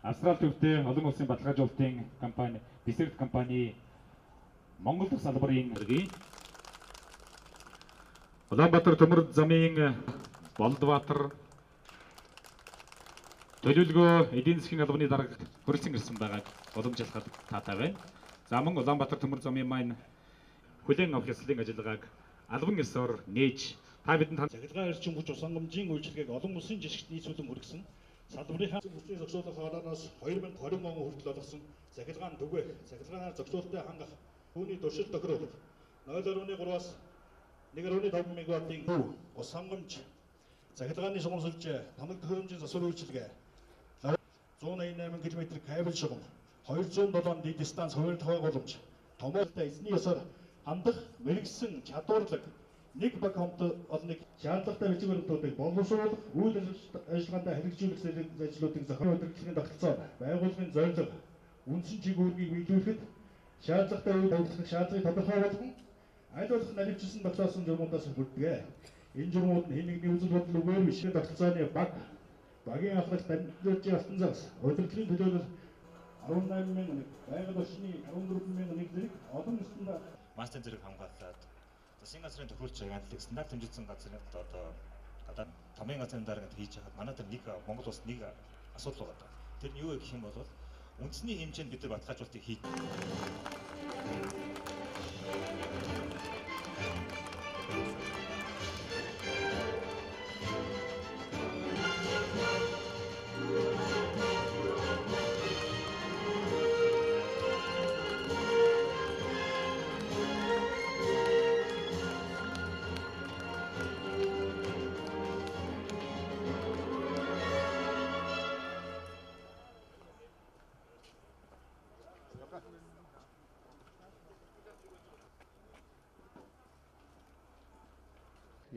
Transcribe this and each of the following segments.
Австрали төвтэй олон улсын баталгаажуулалтын компани Desert компани Монгол дахь салбарын Улаанбаатар төмөр замын Болдбаатар төлөвлөгөө эдийн засгийн албаны дарга хүрэлцэн ирсэн байгааг уламжлахад таатай байна. За мөн Улаанбаатар төмөр замын маань хүлээн авах ёслолын ажиллагааг албан ёсоор нээж та бидэнд цахилгаан эрчим хүч ус хангамжийн үйлчилгээг олон улсын жишгт нийцүүлэн хүргэсэн салбарынхаа хүчний зохицуулах орооноос 2020 он хүртэл олгосон цахилгаан түгээх, цахилгаанаар зохицуулалтыг хангах түүний туршилт тохируулах 0.3-аас 1.5 мегаваттын ус хангамж цахилгааны шугамсалж тамга төхөөрөмжийн засвар үйлчилгээ 188 км кабель шугам 207 дид станц хувийн тухай боломж томоолтой эзний ёсоор хандах мэрэгсэн чадварлаг нэг баг хамт олныг шаардлагатай бичиг баримтуудыг боловсруулах, үйл ажиллагаанд хэрэгжүүлэх ажлуудыг зохион удирдлагын тогтолцоо, байгууллагын зорилго, үндсэн чиглэлийг биелүүлэхэд шаардлагатай үйл ажиллагааны шаардлагыг тодорхой болгон аль болох наривчлсан тогтоосон журмуудаас бүрддэг. Энэ журмууд нь хинэгний үзэл бодол үгээр бишгийн тогтолцооны багийн аврах дамжуулалтын алтан загас, удирдлагын төлөөлөл 18,000 нэг, байгаль орчны 14,000 нэг зэрэг олон нийтэнд мастер зэрэг хамгаалаад засгийн газрын тохиолч хяналтыг стандарт хэмжигдсэн газрын одоо гадаад томын газрын дараагаар хийж хахад манай тэр нэг Монгол улсад нэг асуудал байгаа. Тэр нь юу гэх юм бол үндэсний хэмжээнд бид нар баталгаажуулалтыг хийж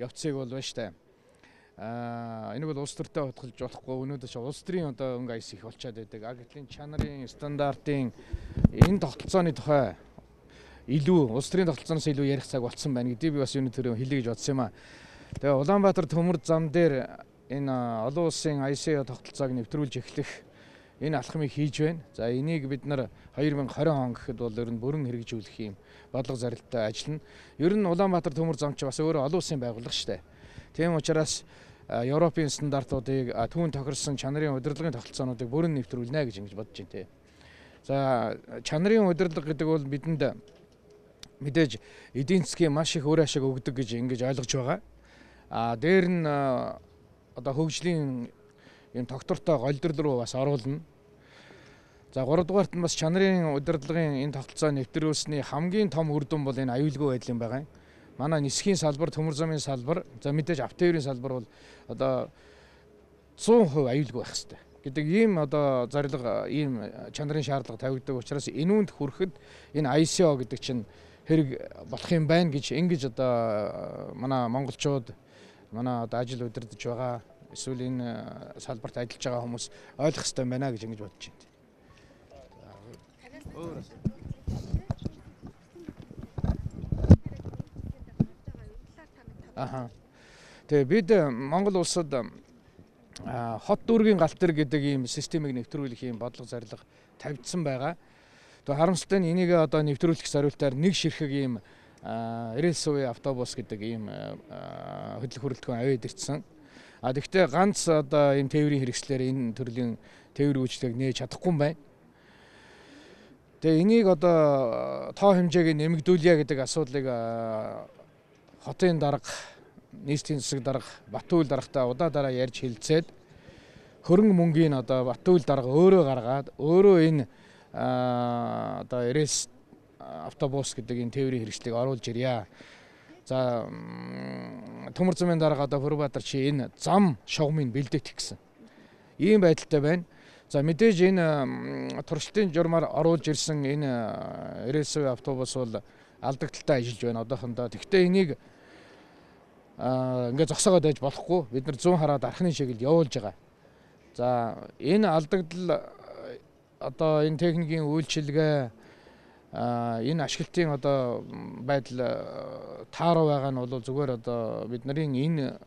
явцыг бол байна штэ. Энэ бол улс төртэй хутгалж болохгүй өнөөдөр ч улс төрийн одоо өнгө аяс их болчиход байдаг. Гэтэл чанарын стандартын энэ тогтолцооны тухай илүү улс төрийн тогтолцооноос илүү ярих цаг болцсон байна гэдгийг би бас өнөөдөр хэлье гэж бодсон юм аа. Тэгээ Улаанбаатар төмөр зам дээр энэ олон улсын ICO тогтолцоог нэвтрүүлж эхлэх энэ алхмыг хийж байна. За энийг бид нар 2020 он гэхэд бол ер нь бүрэн хэрэгжүүлэх юм бодлого зорилттой ажиллана. Ер нь Улаанбаатар төмөр зам ч бас өөрөө олон улсын байгууллага шүү дээ. Тийм учраас Европын стандартуудыг түүн тохирсон чанарын удирдлагын тогтолцоонуудыг бүрэн нэвтрүүлнэ гэж ингэж бодож байна. За чанарын удирдлага гэдэг бол бидэнд мэдээж эдийн засгийн маш их үр ашиг өгдөг гэж ингэж ойлгож байгаа. Дээр нь одоо хөгжлийн юм тогтвортой голдрол руу бас оруулна. За 3 дугаарт нь бас чанарын удирдлагын энэ тогтолцоо нэвтрүүлсний хамгийн том үр дүн бол энэ аюулгүй байдлын байгаа. Манай нисхийн салбар, төмөр замын салбар, за мэдээж автоеврийн салбар бол одоо 100% аюулгүй байх хэрэгтэй гэдэг ийм одоо зорилго, ийм чанарын шаардлага тавигддаг учраас энүүнд хүрэхэд энэ ICO гэдэг чинь хэрэг болох юм байна гэж ингэж одоо манай монголчууд, манай одоо ажил удирдах байгаа эсвэл энэ салбарт ажиллаж байгаа хүмүүс ойлгох хэрэгтэй байна гэж ингэж бодож байна. Тэгээ бид Монгол улсад хот дүүргийн галтэр гэдэг ийм системийг нэвтрүүлэх ийм бодлого зорилго тавьдсан байгаа. Тэгээ харамсалтай нь энийг одоо нэвтрүүлэх зорилтоор нэг ширхэг ийм рельсовый автобус гэдэг ийм хөдөлгөөн хүрэлтгүйн аваад ирсэн. Тэгэхдээ ганц одоо ийм тээврийн хэрэгслээр энэ төрлийн тээврийн үйлчлэгийг нээж чадахгүй юм байна. Тэгээ энийг одоо тоо хэмжээг нэмэгдүүлье гэдэг асуудлыг хотын дарга, нийслэлийн засаг дарга, Батүйл даргатай удаа дараа ярьж хэлцээд хөрөнгө мөнгийн одоо Батүйл дарга өөрөө гаргаад өөрөө энэ одоо рельс автобус гэдэг энэ тээврийн хэрэгслийг оруулж ирье. За төмөр замын дарга одоо Бүрбаатар чи энэ зам шугамыг бэлдээчих гэсэн. Ийм байдалтай байна. За мэдээж энэ туршилтын журмаар оруулж ирсэн энэ рельсовый автобус бол алдагдaltaй ажиллаж байна одоохондоо. Тэгвэл энийг ингээд зогсоогоод байж болохгүй. Бид нар 100 хараад архины чиглэлд явуулж байгаа. За энэ алдагдал одоо энэ техникийн үйлчилгээ энэ ашиглалтын одоо байдал тааруу байгаа нь бол зүгээр одоо бид нарын энэ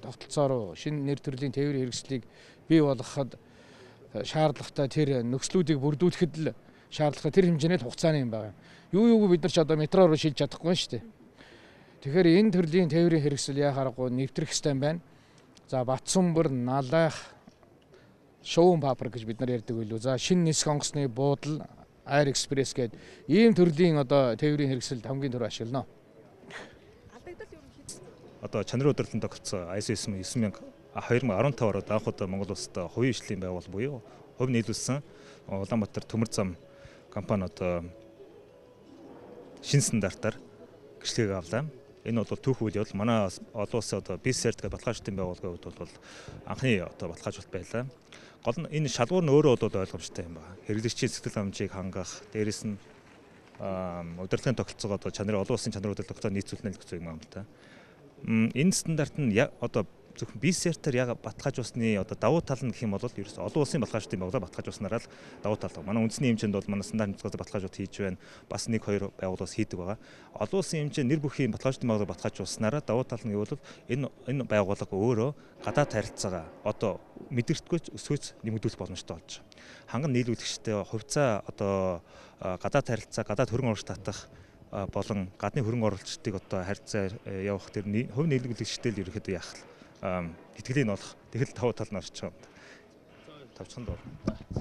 тогтолцоо руу шинэ нэр төрлийн тээврийн хэрэгслийг бий болгоход шаардлагатай тэр нөхцлүүдийг бүрдүүлэхэд л шаардлагатай тэр хэмжээний хугацааны юм байна. Юуг бид нар ч одоо метро руу шилж чадахгүй шүү дээ. Тэгэхээр энэ төрлийн тээврийн хэрэгсэл яхаарахгүй нэвтрэх ёстой юм байна. За Батсүмбэр, Налайх, Шувуун Паприк гэж бид нар ярьдаг байлгүй. За Шинэ Нисэх онгоцны буудал, Air Express гээд ийм төрлийн одоо тээврийн хэрэгсэлд хамгийн түрүү ашиглана. Одоо чанарын удирдлын тогтолцоо ISO 9000 2015 ороод анх удаа Монгол улсад хувийн хвшлийн байгуул буюу хувь нийлүүлсэн Улаанбаатар төмөр зам компани одоо шинэ стандартаар гэрчлэгийг авлаа. Энэ бол түүх үйл явдал манай олон улсын одоо BCERT гэдэг баталгаажлалтын байгууллагын хувьд бол анхны одоо баталгаажлалт байлаа. Гол нь энэ шалгуур нь өөрөө бол ойлгомжтой юм байна. Хэрэглэгчийн сэтгэл хангамжийг хангах, дээрэс нь удирдлагын тогтолцоогоо одоо чанарын олон улсын чанарын удирдлагыг нийцүүлнэ гэх юм байна л та. Энэ стандарт нь одоо зөвхөн BCERT-ээр яг баталгаажуулсны одоо давуу тал нь гэх юм бол ерөөс олон улсын баталгаажлалтын байгууллага баталгаажуулснараа л давуу тал. Манай үндэсний хэмжээнд бол манай стандарт нөхцөл баталгаажуулалт хийж байна. Бас 1-2 байгууллагаас хийдэг байгаа. Олон улсын хэмжээнд нэр бүхийн баталгаажлалтын байгууллага баталгаажуулснараа давуу тал нь гэвэл энэ байгууллага өөрөө гадаад харилцаагаа одоо мэдэрдэггүй өсгөж нэмэгдүүлэх боломжтой болж байгаа. Ханган нийлүүлэгчтэй хувьцаа одоо гадаад харилцаа, гадаад хөрөнгө оруулалт татах болон гадны хөрөнгө оруулагчдыг одоо харьцаа явах тэр хувь нийлүүлэгчтэй л ерөөхдөө яах итгэлийг олох тэгэл давуу тал нь орж байгаа юм. Тавчхан доо.